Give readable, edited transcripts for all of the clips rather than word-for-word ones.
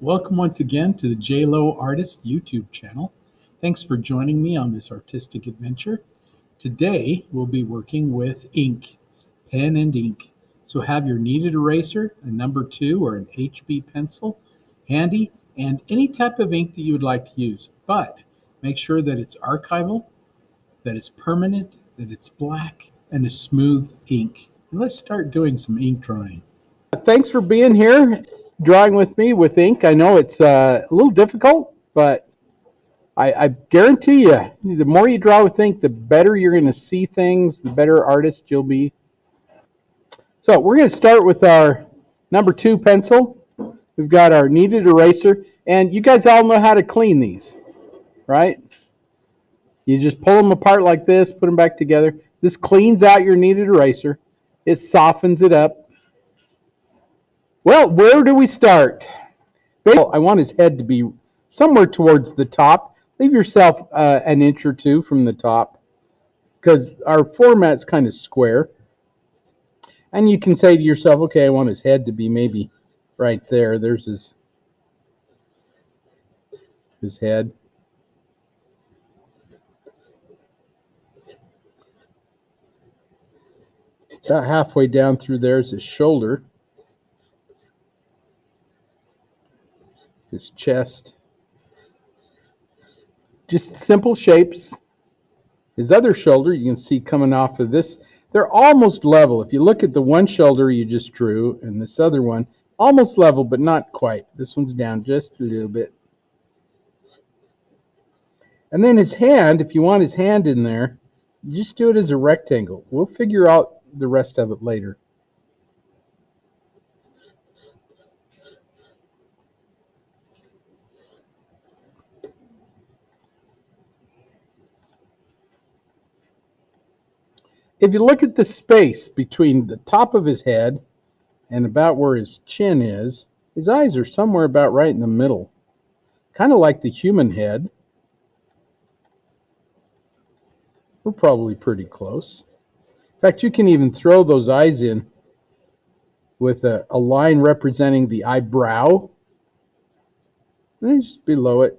Welcome once again to the J Lowe Artist YouTube channel. Thanks for joining me on this artistic adventure. Today we'll be working with ink, pen and ink. So have your kneaded eraser, a number 2 or an HB pencil handy, and any type of ink that you would like to use. But make sure that it's archival, that it's permanent, that it's black, and a smooth ink. And let's start doing some ink drawing. Thanks for being here, drawing with me with ink. I know it's a little difficult, but I guarantee you, the more you draw with ink, the better you're going to see things, the better artist you'll be. So we're going to start with our number 2 pencil. We've got our kneaded eraser, and you guys all know how to clean these, right? You just pull them apart like this, put them back together. This cleans out your kneaded eraser. It softens it up. Well, where do we start? I want his head to be somewhere towards the top. Leave yourself an inch or two from the top because our format's kind of square. And you can say to yourself, okay, I want his head to be maybe right there. There's his head. About halfway down through there is his shoulder. His chest. Just simple shapes. His other shoulder, you can see coming off of this, they're almost level. If you look at the one shoulder you just drew and this other one, almost level, but not quite. This one's down just a little bit. And then his hand, if you want his hand in there, just do it as a rectangle. We'll figure out the rest of it later. If you look at the space between the top of his head and about where his chin is, his eyes are somewhere about right in the middle. Kind of like the human head. We're probably pretty close. In fact, you can even throw those eyes in with a line representing the eyebrow. And then just below it,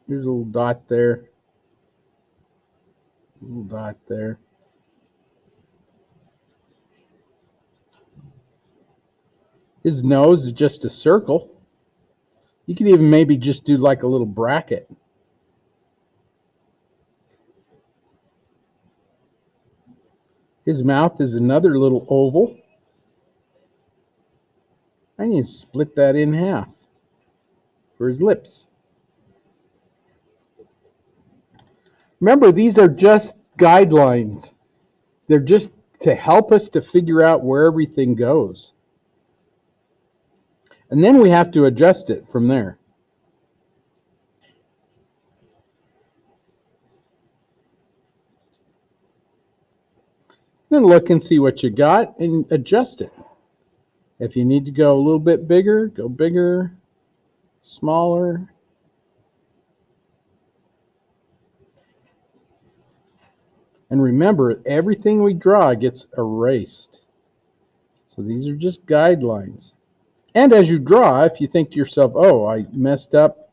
there's a little dot there. A little dot there. His nose is just a circle. You can even maybe just do like a little bracket. His mouth is another little oval. I need to split that in half for his lips. Remember, these are just guidelines. They're just to help us to figure out where everything goes. And then we have to adjust it from there. Then look and see what you got and adjust it. If you need to go a little bit bigger, go bigger, smaller. And remember, everything we draw gets erased. So these are just guidelines. And as you draw, if you think to yourself, oh, I messed up,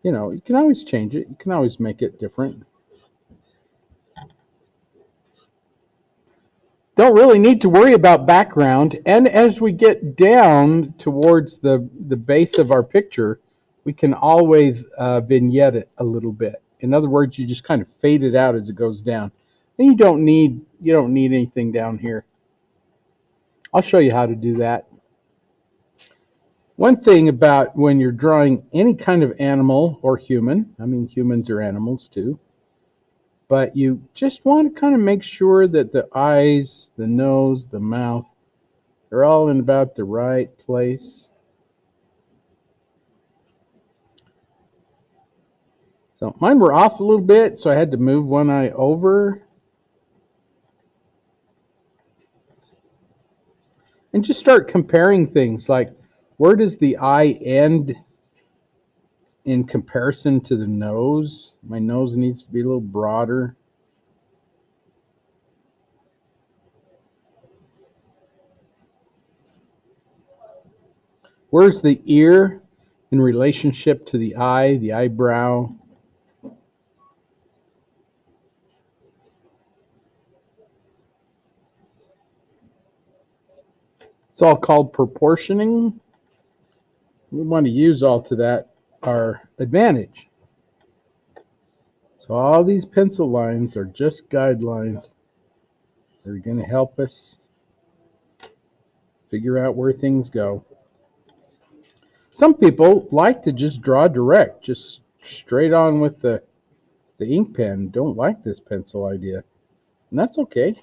you can always change it. You can always make it different. Don't really need to worry about background. And as we get down towards the base of our picture, we can always vignette it a little bit. In other words, you just kind of fade it out as it goes down. And you don't need anything down here. I'll show you how to do that. One thing about when you're drawing any kind of animal or human, I mean humans are animals too, but you just want to kind of make sure that the eyes, the nose, the mouth, they're all in about the right place. So mine were off a little bit, so I had to move one eye over. And just start comparing things like, where does the eye end in comparison to the nose? My nose needs to be a little broader. Where's the ear? in relationship to the eye, the eyebrow. It's all called proportioning. We want to use all to that our advantage. So all these pencil lines are just guidelines. They're going to help us figure out where things go. Some people like to just draw direct, just straight on with the ink pen. Don't like this pencil idea, and that's okay.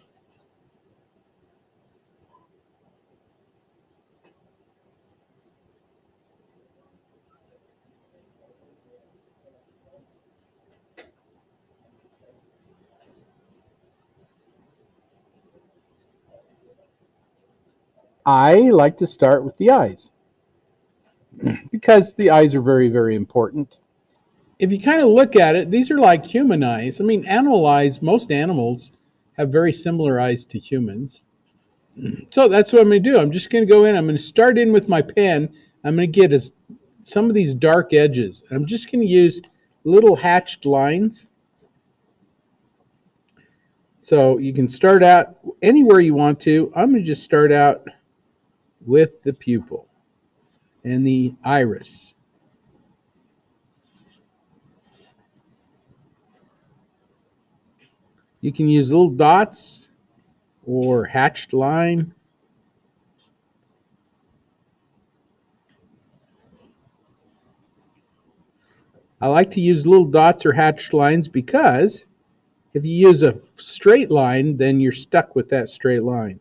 I like to start with the eyes because the eyes are very, very important. If you kind of look at it, these are like human eyes. I mean, animal eyes, most animals have very similar eyes to humans. So that's what I'm going to do. I'm just going to go in. I'm going to start in with my pen. I'm going to get some of these dark edges. I'm just going to use little hatched lines. So you can start out anywhere you want to. I'm going to just start out with the pupil and the iris. You can use little dots or hatched line. I like to use little dots or hatched lines because if you use a straight line, then you're stuck with that straight line.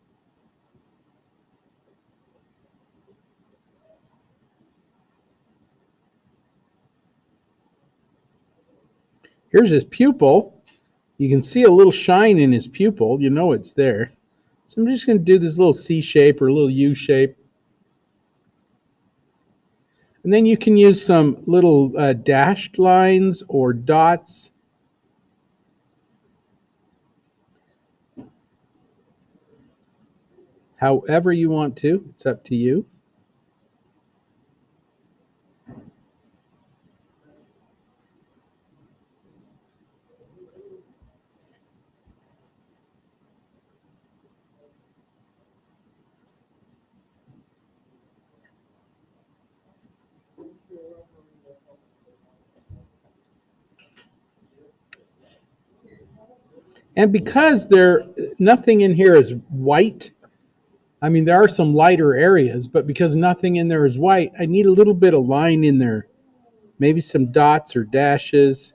Here's his pupil. You can see a little shine in his pupil. You know it's there. So I'm just going to do this little C shape or a little U shape. And then you can use some little dashed lines or dots. However you want to. It's up to you. And because nothing in here is white, I mean, there are some lighter areas, but because nothing in there is white, I need a little bit of line in there. Maybe some dots or dashes.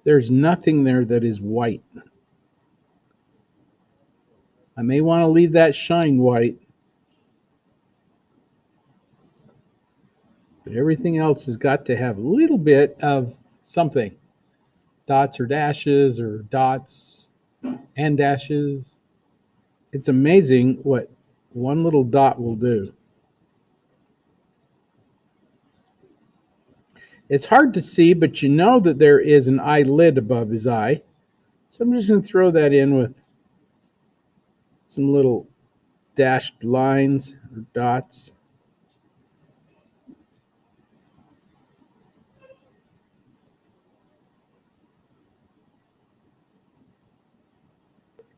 There's nothing there that is white. I may want to leave that shine white. But everything else has got to have a little bit of something. Dots or dashes or dots and dashes. It's amazing what one little dot will do. It's hard to see, but you know that there is an eyelid above his eye. So I'm just going to throw that in with some little dashed lines or dots.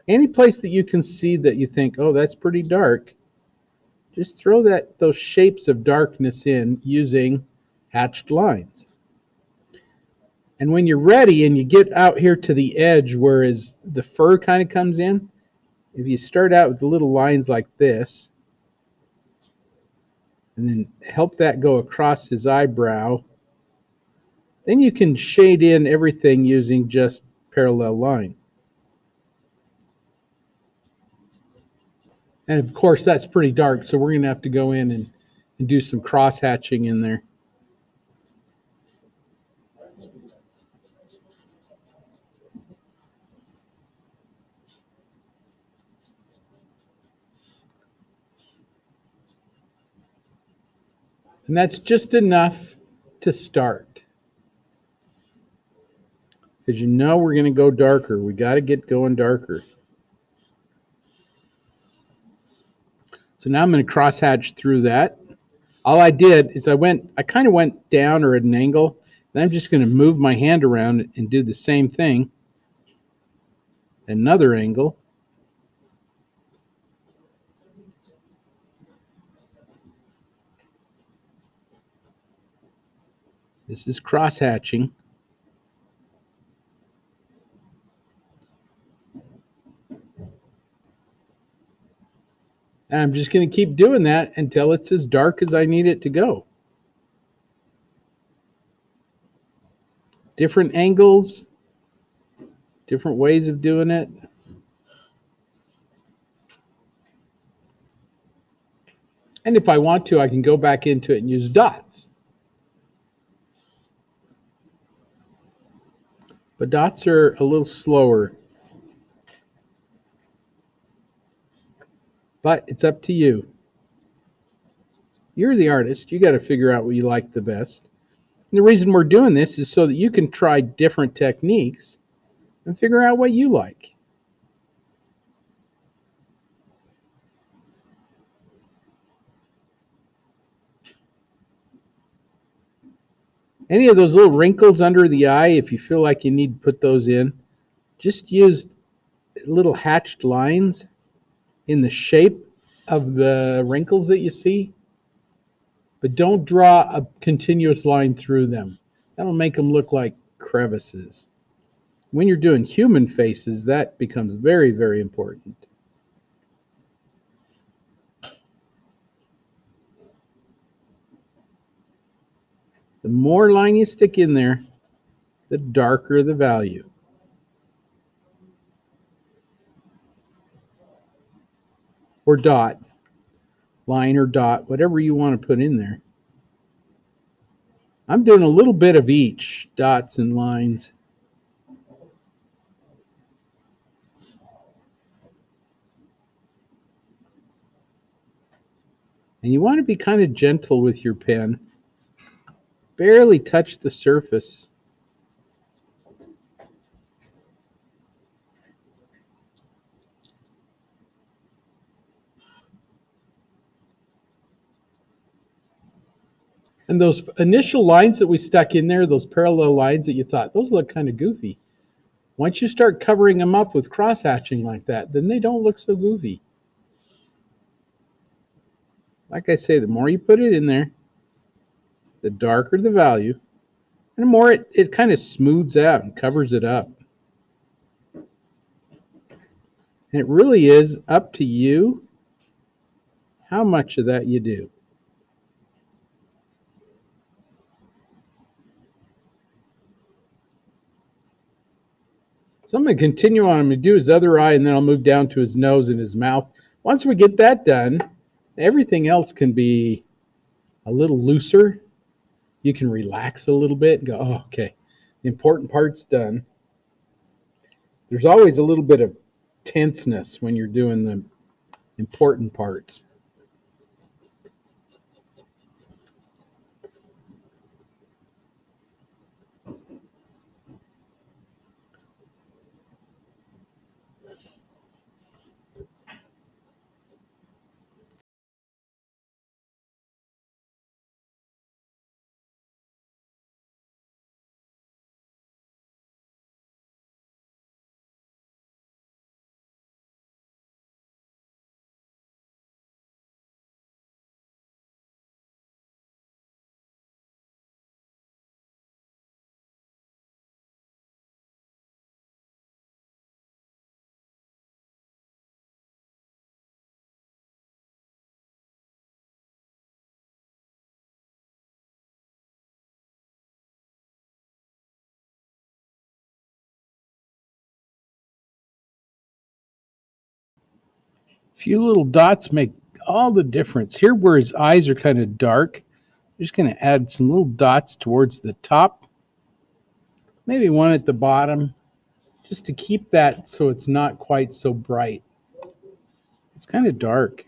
Any place that you can see that you think, oh, that's pretty dark, just throw those shapes of darkness in using hatched lines. And when you're ready and you get out here to the edge where the fur kind of comes in, if you start out with the little lines like this, and then help that go across his eyebrow, then you can shade in everything using just parallel line. And of course, that's pretty dark, so we're going to have to go in and do some cross hatching in there. And that's just enough to start. Because you know we're going to go darker. We got to get going darker. So now I'm going to crosshatch through that. All I did is I kind of went down or at an angle. Then I'm just going to move my hand around and do the same thing. Another angle. This is crosshatching. And I'm just going to keep doing that until it's as dark as I need it to go. Different angles, different ways of doing it. And if I want to, I can go back into it and use dots. But dots are a little slower. But it's up to you. You're the artist. You got to figure out what you like the best. And the reason we're doing this is so that you can try different techniques and figure out what you like. Any of those little wrinkles under the eye, if you feel like you need to put those in, just use little hatched lines in the shape of the wrinkles that you see. But don't draw a continuous line through them. That'll make them look like crevices. When you're doing human faces, that becomes very, very important. The more line you stick in there, the darker the value. Or dot, line or dot, whatever you want to put in there. I'm doing a little bit of each, dots and lines. And you want to be kind of gentle with your pen. Barely touch the surface. And those initial lines that we stuck in there, those parallel lines that you thought, those look kind of goofy. Once you start covering them up with cross-hatching like that, then they don't look so goofy. Like I say, the more you put it in there, the darker the value, and the more it kind of smooths out and covers it up. And it really is up to you how much of that you do. So I'm going to continue on. I'm going to do his other eye, and then I'll move down to his nose and his mouth. Once we get that done, everything else can be a little looser. You can relax a little bit and go, oh, okay, the important part's done. There's always a little bit of tenseness when you're doing the important parts. Few little dots make all the difference. Here where his eyes are kind of dark, I'm just going to add some little dots towards the top. Maybe one at the bottom, just to keep that so it's not quite so bright. It's kind of dark.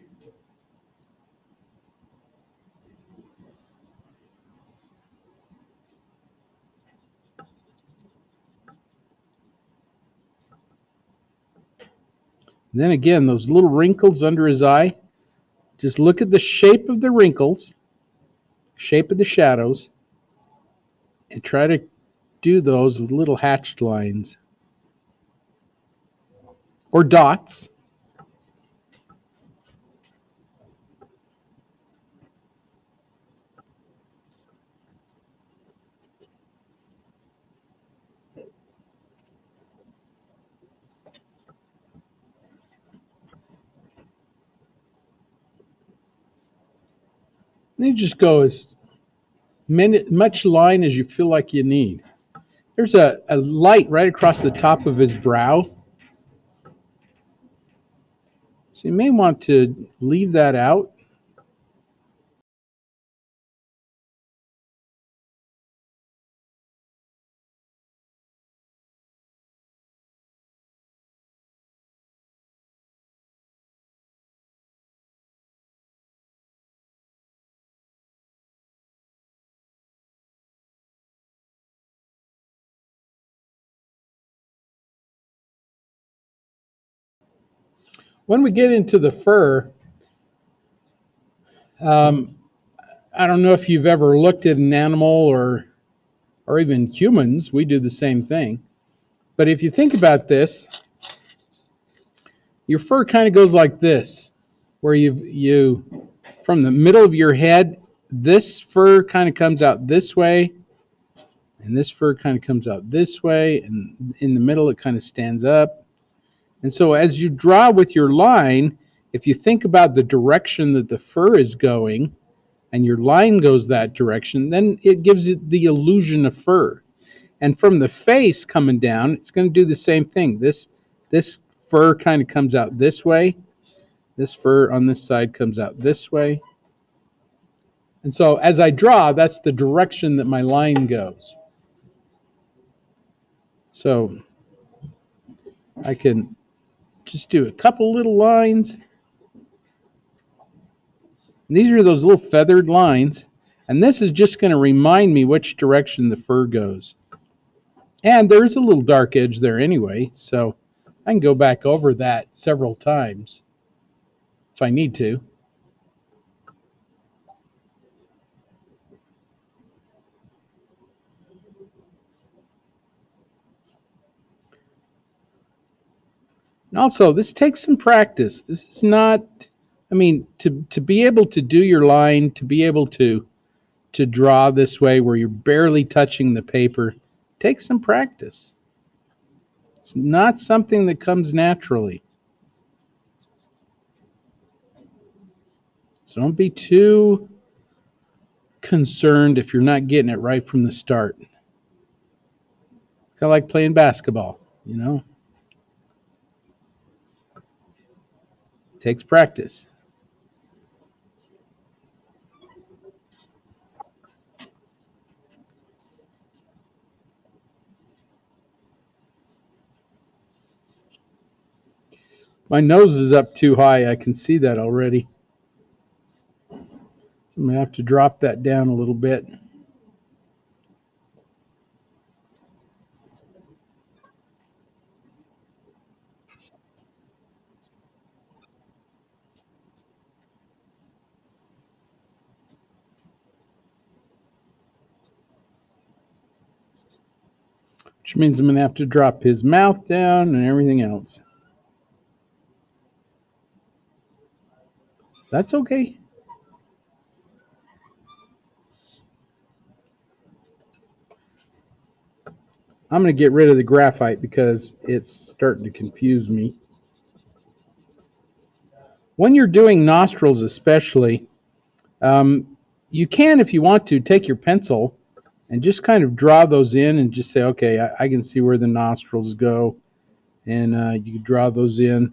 And then again, those little wrinkles under his eye, Just look at the shape of the wrinkles, shape of the shadows, and try to do those with little hatched lines or dots. And you just go as much line as you feel like you need. There's a light right across the top of his brow. So you may want to leave that out. When we get into the fur, I don't know if you've ever looked at an animal or even humans. We do the same thing. But if you think about this, your fur kind of goes like this, where you from the middle of your head, this fur kind of comes out this way, and this fur kind of comes out this way, and in the middle it kind of stands up. And so as you draw with your line, if you think about the direction that the fur is going, and your line goes that direction, then it gives it the illusion of fur. And from the face coming down, it's going to do the same thing. This fur kind of comes out this way. This fur on this side comes out this way. And so as I draw, that's the direction that my line goes. So I can just do a couple little lines. And these are those little feathered lines. And this is just going to remind me which direction the fur goes. And there's a little dark edge there anyway, so I can go back over that several times if I need to. And also, this takes some practice. This is not, I mean, to be able to do your line, to be able to draw this way where you're barely touching the paper, takes some practice. It's not something that comes naturally. So don't be too concerned if you're not getting it right from the start. It's kind of like playing basketball, you know? It takes practice. My nose is up too high. I can see that already. So I'm going to have to drop that down a little bit. Which means I'm going to have to drop his mouth down and everything else. That's okay. I'm going to get rid of the graphite because it's starting to confuse me. When you're doing nostrils especially, you can, if you want to, take your pencil and just kind of draw those in and just say, okay, I can see where the nostrils go. And you can draw those in.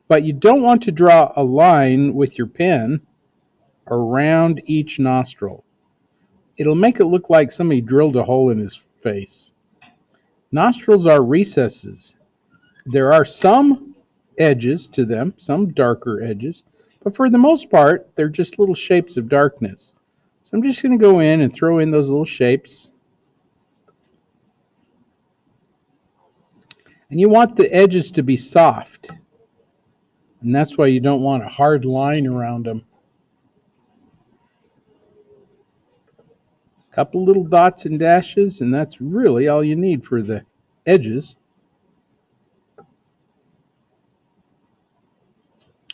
But you don't want to draw a line with your pen around each nostril. It'll make it look like somebody drilled a hole in his face. Nostrils are recesses. There are some edges to them, some darker edges, but for the most part, they're just little shapes of darkness. So I'm just going to go in and throw in those little shapes. And you want the edges to be soft. And that's why you don't want a hard line around them. A couple little dots and dashes, and that's really all you need for the edges.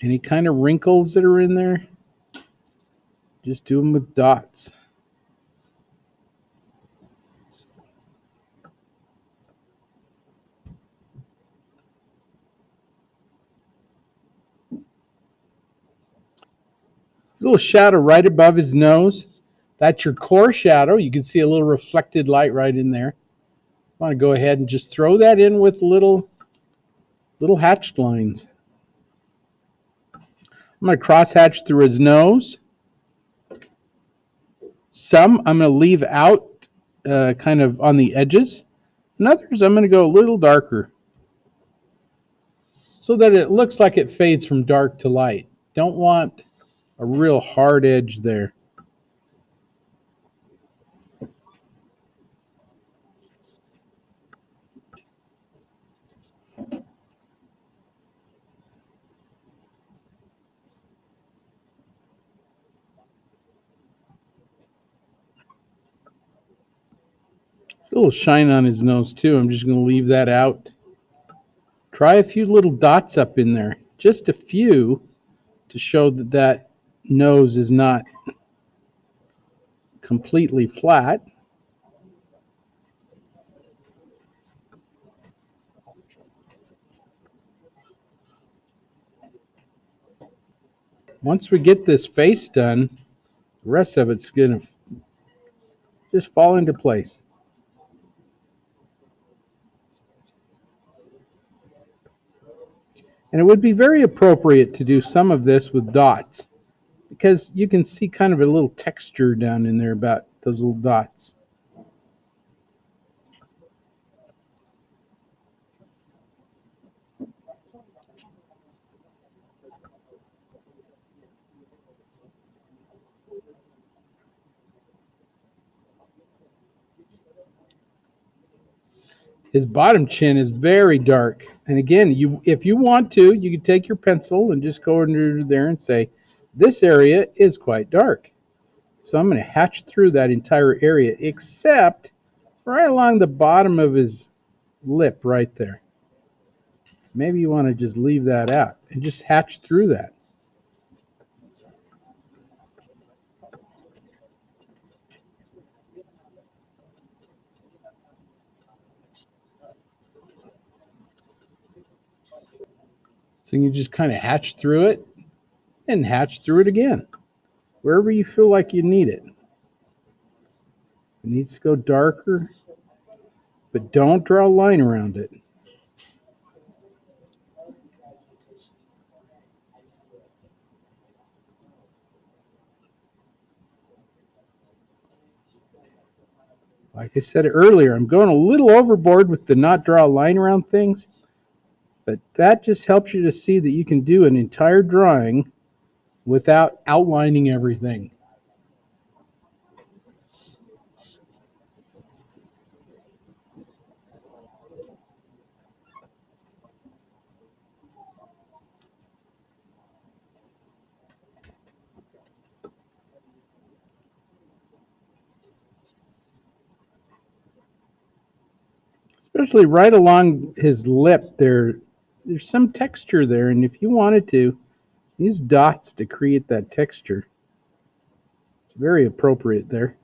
Any kind of wrinkles that are in there, just do them with dots. Little shadow right above his nose. That's your core shadow. You can see a little reflected light right in there. I want to go ahead and just throw that in with little hatched lines. I'm going to cross hatch through his nose. Some I'm going to leave out kind of on the edges. And others I'm going to go a little darker so that it looks like it fades from dark to light. Don't want a real hard edge there. A little shine on his nose too. I'm just going to leave that out. Try a few little dots up in there, just a few, to show that that nose is not completely flat. Once we get this face done, the rest of it's going to just fall into place. And it would be very appropriate to do some of this with dots, because you can see kind of a little texture down in there about those little dots. His bottom chin is very dark. And again, if you want to, you can take your pencil and just go under there and say, this area is quite dark. So I'm going to hatch through that entire area, except right along the bottom of his lip right there. Maybe you want to just leave that out and just hatch through that. So you just kind of hatch through it and hatch through it again, wherever you feel like you need it. It needs to go darker, but don't draw a line around it. Like I said earlier, I'm going a little overboard with the not draw a line around things, but that just helps you to see that you can do an entire drawing without outlining everything. Especially right along his lip there, there's some texture there, and if you wanted to, use dots to create that texture. It's very appropriate there.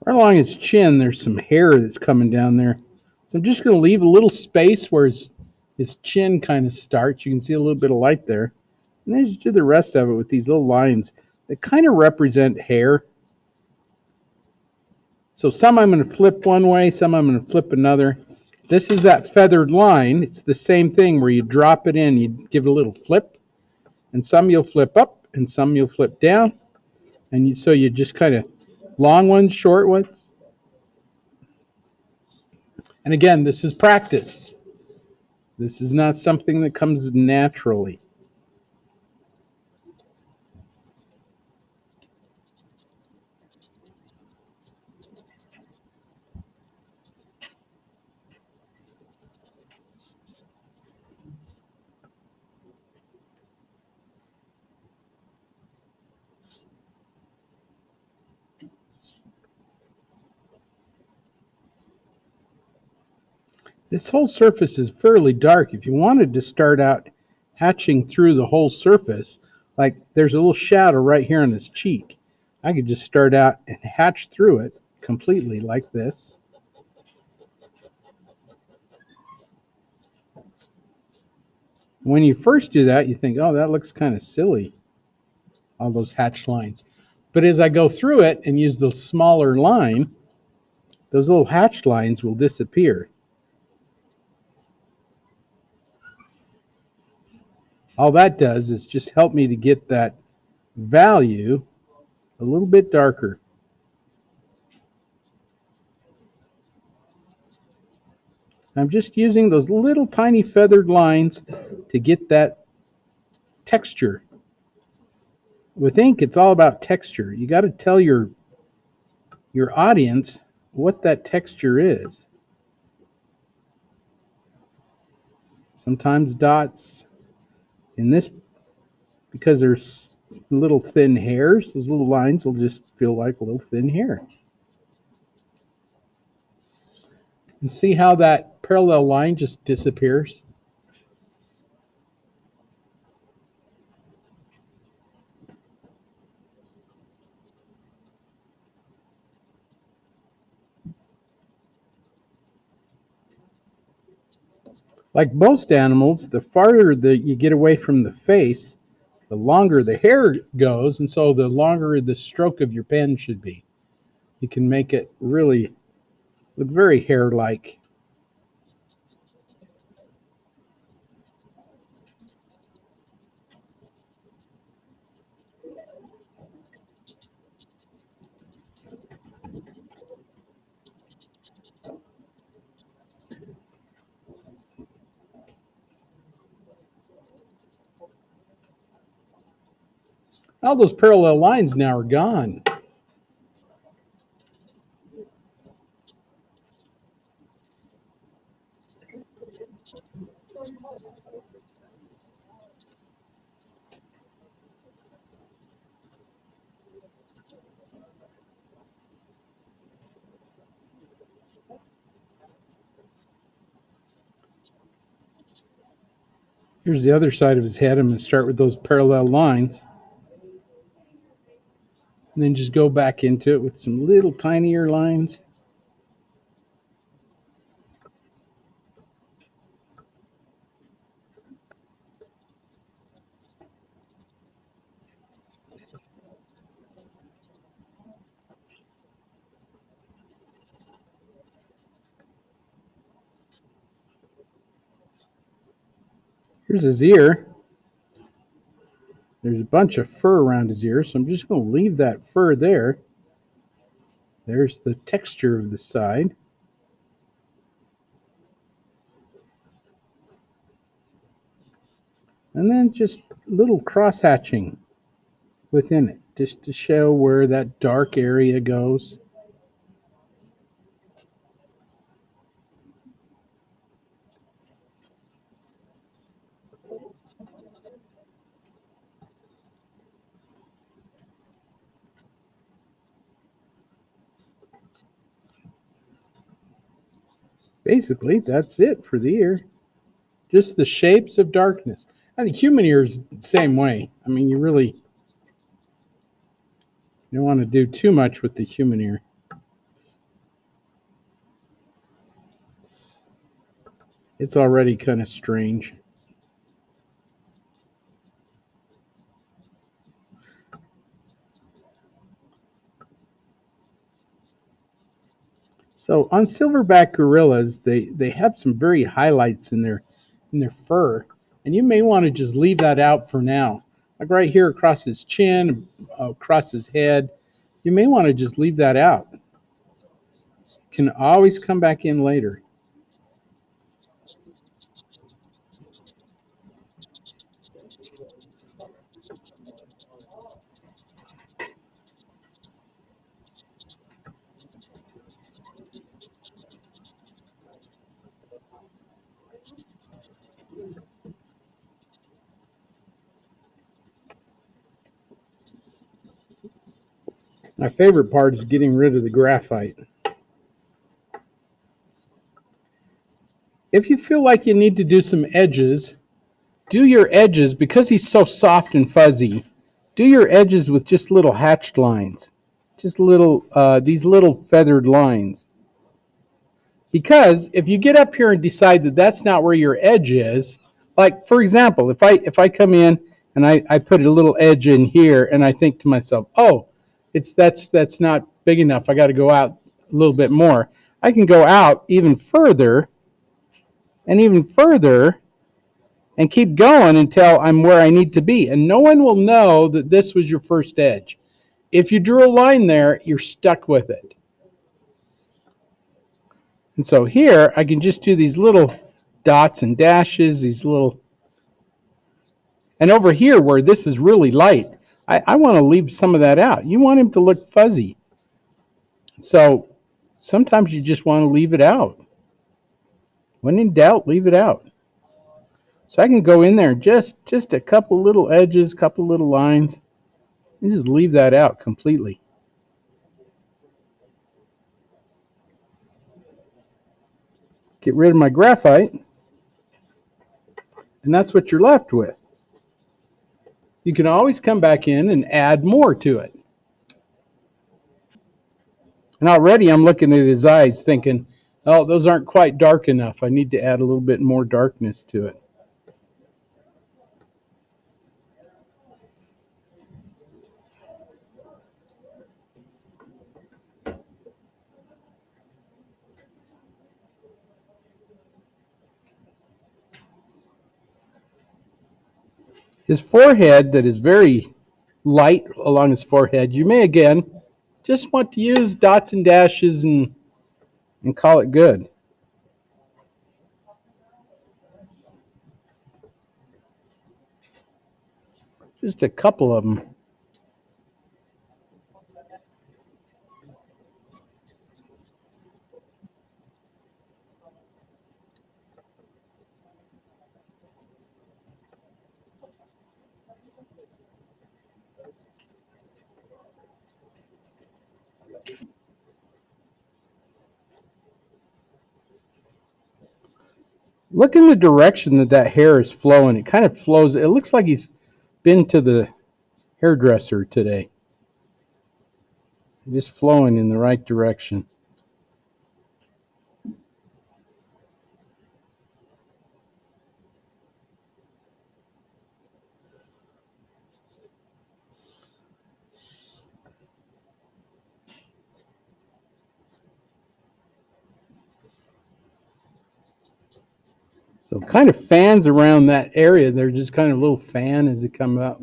Right along his chin, there's some hair that's coming down there. So I'm just going to leave a little space where his chin kind of starts. You can see a little bit of light there. And then just do the rest of it with these little lines that kind of represent hair. So some I'm going to flip one way, some I'm going to flip another. This is that feathered line. It's the same thing where you drop it in, you give it a little flip, and some you'll flip up, and some you'll flip down. And so you just kind of long ones, short ones. And again, this is practice. This is not something that comes naturally. This whole surface is fairly dark. If you wanted to start out hatching through the whole surface, like there's a little shadow right here on this cheek, I could just start out and hatch through it completely like this. When you first do that, you think, oh, that looks kind of silly, all those hatch lines. But as I go through it and use the smaller line, those little hatch lines will disappear. All that does is just help me to get that value a little bit darker. I'm just using those little tiny feathered lines to get that texture. With ink, it's all about texture. You got to tell your audience what that texture is. Sometimes dots in this, because there's little thin hairs, those little lines will just feel like a little thin hair. And see how that parallel line just disappears? Like most animals, the farther that you get away from the face, the longer the hair goes, and so the longer the stroke of your pen should be. You can make it really look very hair-like. All those parallel lines now are gone. Here's the other side of his head. I'm going to start with those parallel lines. And then just go back into it with some little tinier lines. Here's his ear. There's a bunch of fur around his ear, so I'm just going to leave that fur there. There's the texture of the side. And then just little cross hatching within it, just to show where that dark area goes. Basically, that's it for the ear. Just the shapes of darkness. And the human ear is the same way. I mean, you don't want to do too much with the human ear. It's already kind of strange. So on silverback gorillas, they have some very highlights in their fur, and you may want to just leave that out for now. Like right here across his chin, across his head, you may want to just leave that out. Can always come back in later. My favorite part is getting rid of the graphite. if you feel like you need to do some edges, do your edges, because he's so soft and fuzzy, do your edges with just little hatched lines. Just little, these little feathered lines. Because if you get up here and decide that that's not where your edge is, like for example, if I come in and I put a little edge in here and I think to myself, oh, that's not big enough, I got to go out a little bit more. I can go out even further and even further and keep going until I'm where I need to be. And no one will know that this was your first edge. If you drew a line there, you're stuck with it. And so here, I can just do these little dots and dashes, these little... And over here, where this is really light, I want to leave some of that out. You want him to look fuzzy. So sometimes you just want to leave it out. When in doubt, leave it out. So I can go in there, just a couple little edges, couple little lines, and just leave that out completely. Get rid of my graphite, and that's what you're left with. You can always come back in and add more to it. And already I'm looking at his eyes thinking, oh, those aren't quite dark enough. I need to add a little bit more darkness to it. His forehead, that is very light along his forehead, you may again just want to use dots and dashes and call it good. Just a couple of them. Look in the direction that hair is flowing. It kind of flows. It looks like he's been to the hairdresser today. Just flowing in the right direction. So kind of fans around that area. They're just kind of a little fan as it comes up.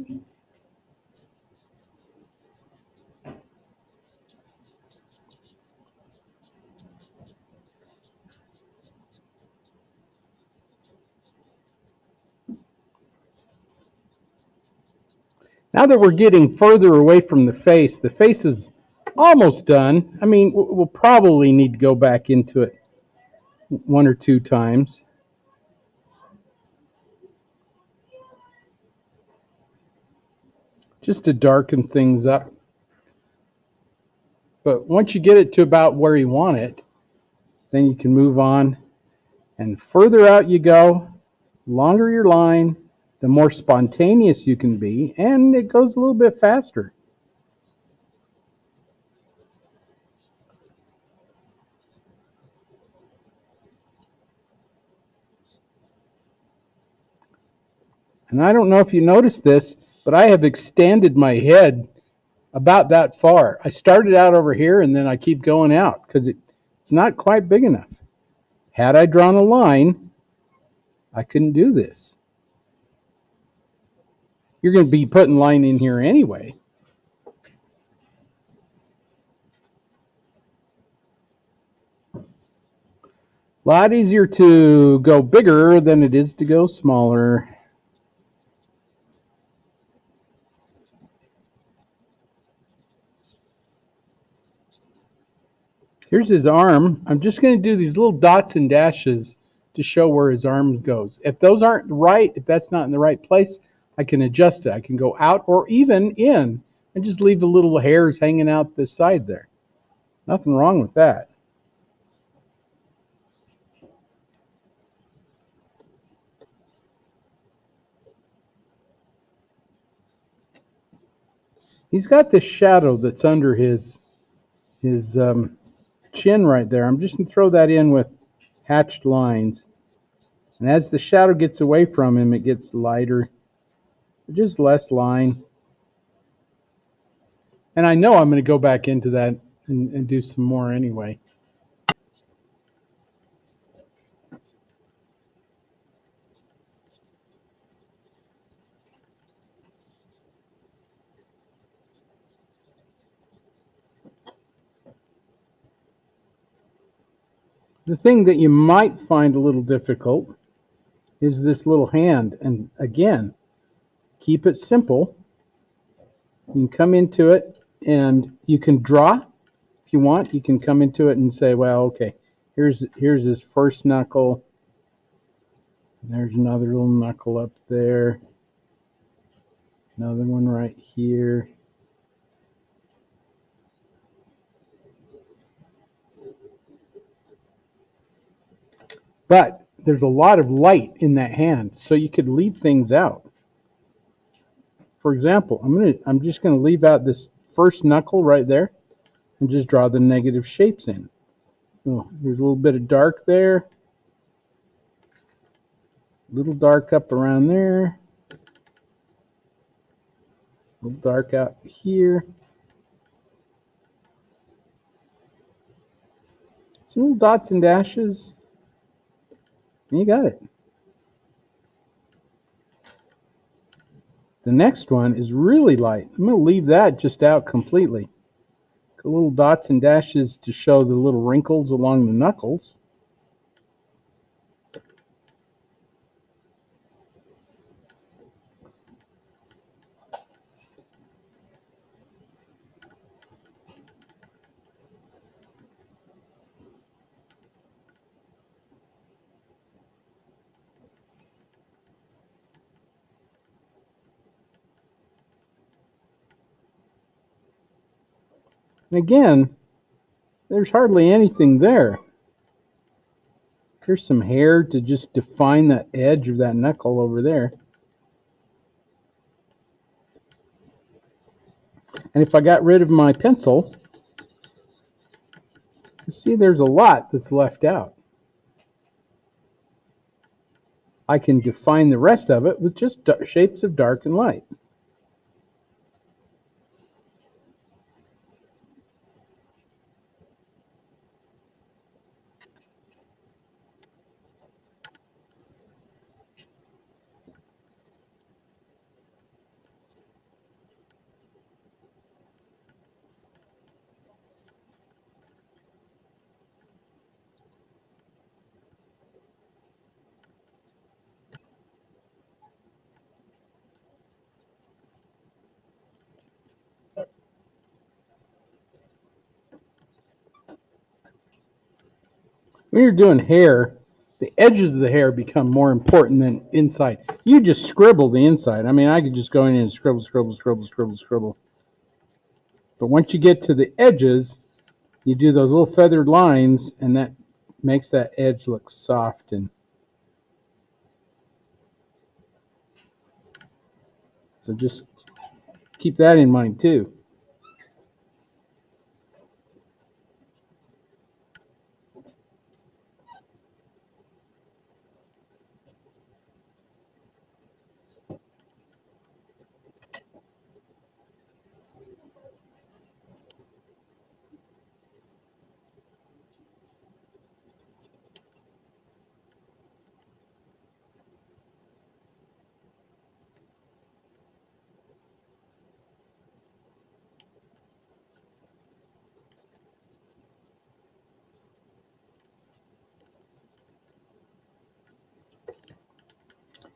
Now that we're getting further away from the face is almost done. I mean, we'll probably need to go back into it one or two times. Just to darken things up. But once you get it to about where you want it, then you can move on. And further out you go, longer your line, the more spontaneous you can be, and it goes a little bit faster. And I don't know if you noticed this, but I have extended my head about that far. I started out over here and then I keep going out because it's not quite big enough. Had I drawn a line, I couldn't do this. You're going to be putting line in here anyway. A lot easier to go bigger than it is to go smaller. Here's his arm. I'm just going to do these little dots and dashes to show where his arm goes. If those aren't right, if that's not in the right place, I can adjust it. I can go out or even in and just leave the little hairs hanging out this side there. Nothing wrong with that. He's got this shadow that's under his chin right there. I'm just going to throw that in with hatched lines. And as the shadow gets away from him, it gets lighter. Just less line. And I know I'm going to go back into that and do some more anyway. The thing that you might find a little difficult is this little hand. And again, keep it simple. You can come into it and you can draw if you want. You can come into it and say, well, okay, here's his first knuckle. There's another little knuckle up there. Another one right here. But there's a lot of light in that hand, so you could leave things out. For example, I'm just gonna leave out this first knuckle right there and just draw the negative shapes in. Oh, there's a little bit of dark there. A little dark up around there. A little dark out here. Some little dots and dashes. And you got it. The next one is really light. I'm going to leave that just out completely. Got little dots and dashes to show the little wrinkles along the knuckles. And again, there's hardly anything there. Here's some hair to just define that edge of that knuckle over there. And if I got rid of my pencil, you see there's a lot that's left out. I can define the rest of it with just shapes of dark and light. When you're doing hair, the edges of the hair become more important than inside. You just scribble the inside. I mean, I could just go in and scribble, scribble, scribble, scribble, scribble. But once you get to the edges, you do those little feathered lines, and that makes that edge look soft. And so just keep that in mind too.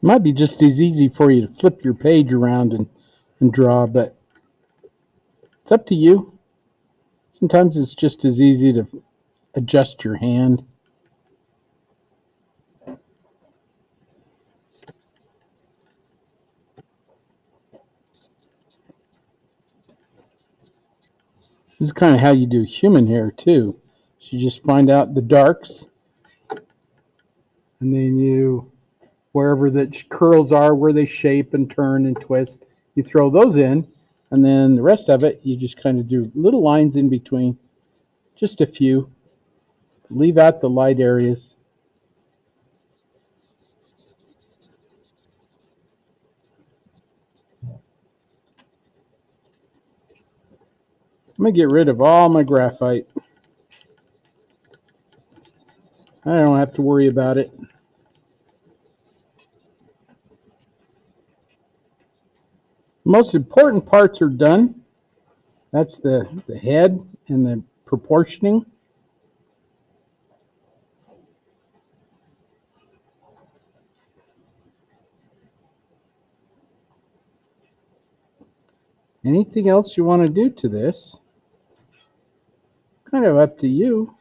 It might be just as easy for you to flip your page around and draw, but it's up to you. Sometimes it's just as easy to adjust your hand. This is kind of how you do human hair too. So you just find out the darks, and then you, wherever the curls are, where they shape and turn and twist, you throw those in, And then the rest of it, you just kind of do little lines in between, just a few. Leave out the light areas. I'm going to get rid of all my graphite. I don't have to worry about it. Most important parts are done. That's the head and the proportioning. Anything else you want to do to this, kind of up to you.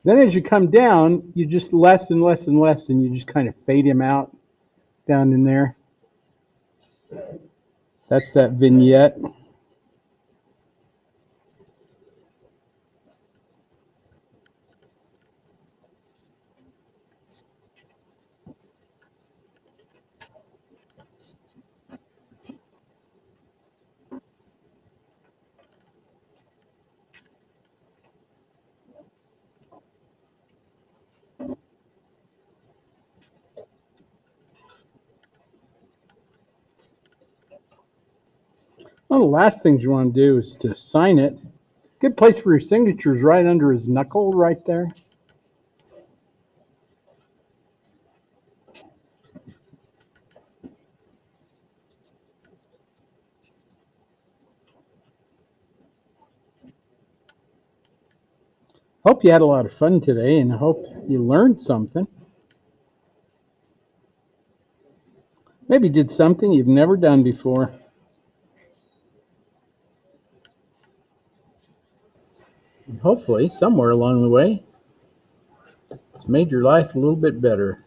Then as you come down, you just less and less and less, and you just kind of fade him out down in there. That's that vignette. One of the last things you want to do is to sign it. Good place for your signature is right under his knuckle right there. Hope you had a lot of fun today, and I hope you learned something. Maybe did something you've never done before. And hopefully, somewhere along the way, it's made your life a little bit better.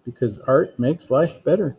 Because art makes life better.